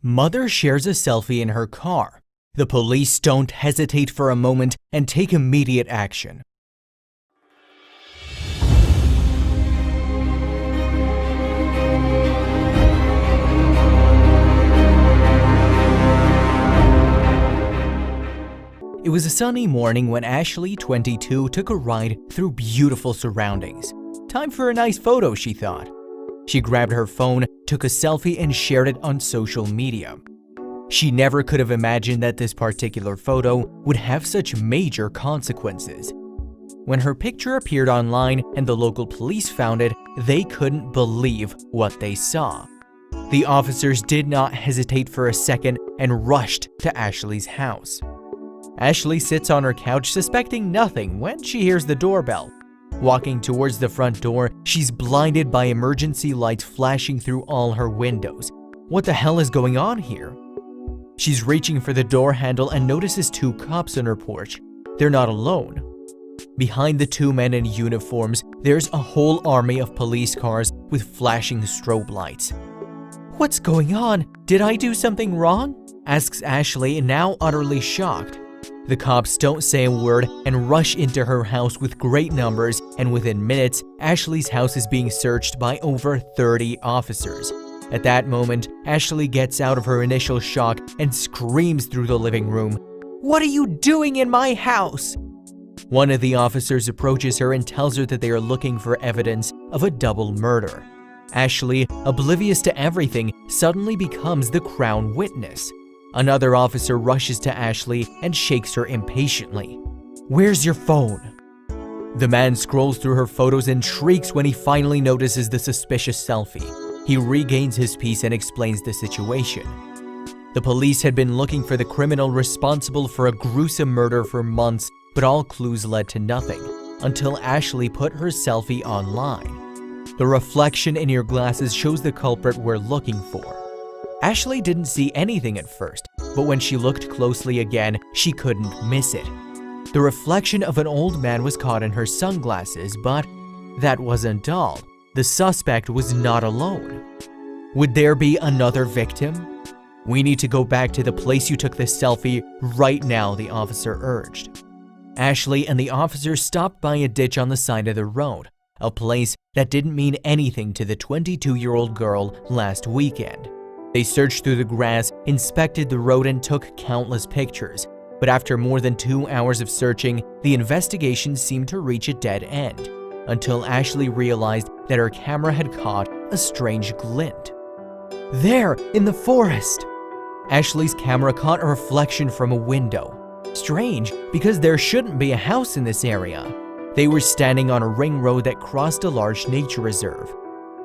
Mother shares a selfie in her car. The police don't hesitate for a moment and take immediate action. It was a sunny morning when Ashley, 22, took a ride through beautiful surroundings. Time for a nice photo, she thought. She grabbed her phone, took a selfie, and shared it on social media. She never could have imagined that this particular photo would have such major consequences. When her picture appeared online and the local police found it, they couldn't believe what they saw. The officers did not hesitate for a second and rushed to Ashley's house. Ashley sits on her couch suspecting nothing when she hears the doorbell. Walking towards the front door, she's blinded by emergency lights flashing through all her windows. What the hell is going on here? She's reaching for the door handle and notices two cops on her porch. They're not alone. Behind the two men in uniforms, there's a whole army of police cars with flashing strobe lights. "What's going on? Did I do something wrong?" asks Ashley, now utterly shocked. The cops don't say a word and rush into her house with great numbers, and within minutes, Ashley's house is being searched by over 30 officers. At that moment, Ashley gets out of her initial shock and screams through the living room, "What are you doing in my house?" One of the officers approaches her and tells her that they are looking for evidence of a double murder. Ashley, oblivious to everything, suddenly becomes the crown witness. Another officer rushes to Ashley and shakes her impatiently. "Where's your phone?" The man scrolls through her photos and shrieks when he finally notices the suspicious selfie. He regains his peace and explains the situation. The police had been looking for the criminal responsible for a gruesome murder for months, but all clues led to nothing, until Ashley put her selfie online. The reflection in your glasses shows the culprit we're looking for. Ashley didn't see anything at first, but when she looked closely again, she couldn't miss it. The reflection of an old man was caught in her sunglasses, but that wasn't all. The suspect was not alone. Would there be another victim? "We need to go back to the place you took this selfie right now," the officer urged. Ashley and the officer stopped by a ditch on the side of the road, a place that didn't mean anything to the 22-year-old girl last weekend. They searched through the grass, inspected the road, and took countless pictures. But after more than 2 hours of searching, the investigation seemed to reach a dead end, until Ashley realized that her camera had caught a strange glint. There, in the forest! Ashley's camera caught a reflection from a window. Strange, because there shouldn't be a house in this area. They were standing on a ring road that crossed a large nature reserve.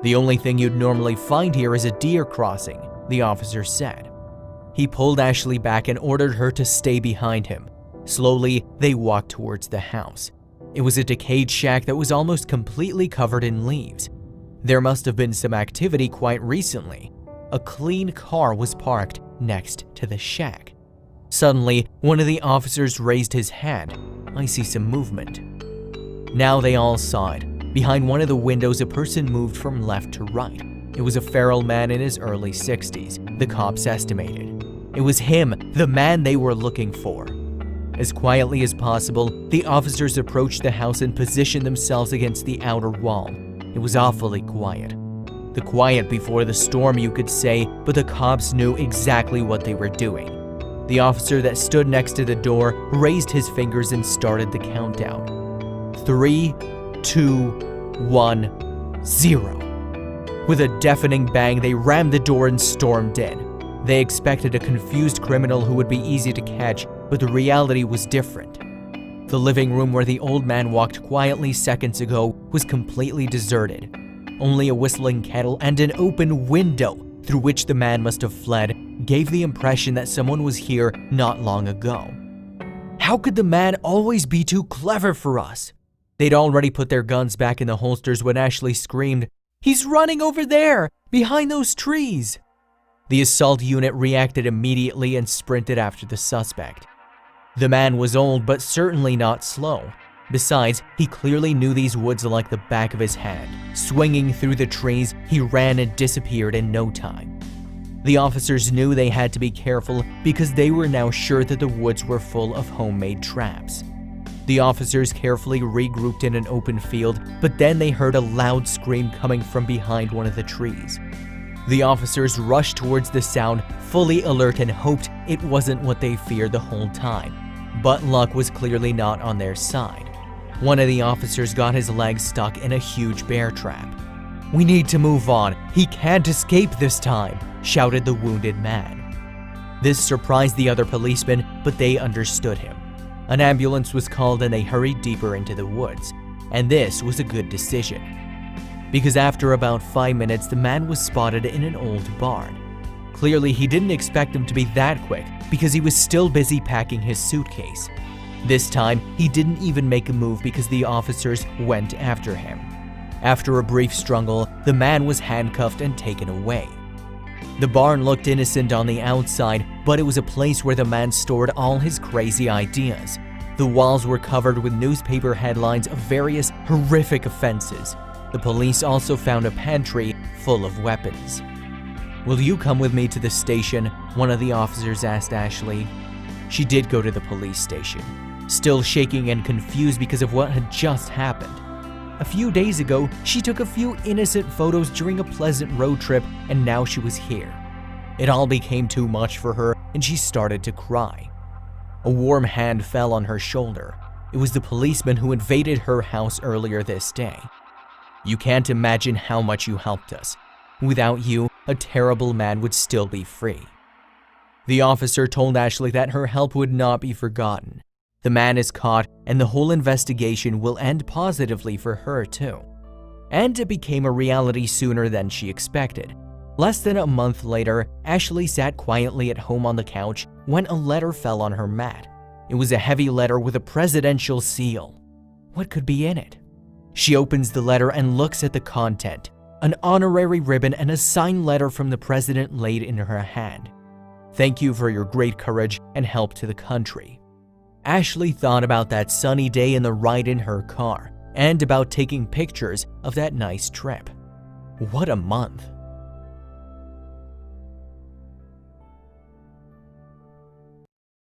"The only thing you'd normally find here is a deer crossing," the officer said. He pulled Ashley back and ordered her to stay behind him. Slowly, they walked towards the house. It was a decayed shack that was almost completely covered in leaves. There must have been some activity quite recently. A clean car was parked next to the shack. Suddenly, one of the officers raised his hand. "I see some movement." Now they all saw it. Behind one of the windows, a person moved from left to right. It was a feral man in his early 60s, the cops estimated. It was him, the man they were looking for. As quietly as possible, the officers approached the house and positioned themselves against the outer wall. It was awfully quiet. The quiet before the storm, you could say, but the cops knew exactly what they were doing. The officer that stood next to the door raised his fingers and started the countdown. 3, 2, 1, 0. With a deafening bang, they rammed the door and stormed in. They expected a confused criminal who would be easy to catch, but the reality was different. The living room where the old man walked quietly seconds ago was completely deserted. Only a whistling kettle and an open window through which the man must have fled gave the impression that someone was here not long ago. How could the man always be too clever for us? They'd already put their guns back in the holsters when Ashley screamed, "He's running over there, behind those trees!" The assault unit reacted immediately and sprinted after the suspect. The man was old, but certainly not slow. Besides, he clearly knew these woods like the back of his hand. Swinging through the trees, he ran and disappeared in no time. The officers knew they had to be careful because they were now sure that the woods were full of homemade traps. The officers carefully regrouped in an open field, but then they heard a loud scream coming from behind one of the trees. The officers rushed towards the sound, fully alert, and hoped it wasn't what they feared the whole time. But luck was clearly not on their side. One of the officers got his leg stuck in a huge bear trap. "We need to move on. He can't escape this time," shouted the wounded man. This surprised the other policemen, but they understood him. An ambulance was called and they hurried deeper into the woods. And this was a good decision, because after about 5 minutes, the man was spotted in an old barn. Clearly, he didn't expect him to be that quick because he was still busy packing his suitcase. This time, he didn't even make a move because the officers went after him. After a brief struggle, the man was handcuffed and taken away. The barn looked innocent on the outside, but it was a place where the man stored all his crazy ideas. The walls were covered with newspaper headlines of various horrific offenses. The police also found a pantry full of weapons. "Will you come with me to the station?" one of the officers asked Ashley. She did go to the police station, still shaking and confused because of what had just happened. A few days ago, she took a few innocent photos during a pleasant road trip, and now she was here. It all became too much for her, and she started to cry. A warm hand fell on her shoulder. It was the policeman who invaded her house earlier this day. "You can't imagine how much you helped us. Without you, a terrible man would still be free." The officer told Ashley that her help would not be forgotten. The man is caught, and the whole investigation will end positively for her too. And it became a reality sooner than she expected. Less than a month later, Ashley sat quietly at home on the couch when a letter fell on her mat. It was a heavy letter with a presidential seal. What could be in it? She opens the letter and looks at the content. An honorary ribbon and a signed letter from the president laid in her hand. "Thank you for your great courage and help to the country." Ashley thought about that sunny day in the ride in her car and about taking pictures of that nice trip. What a month.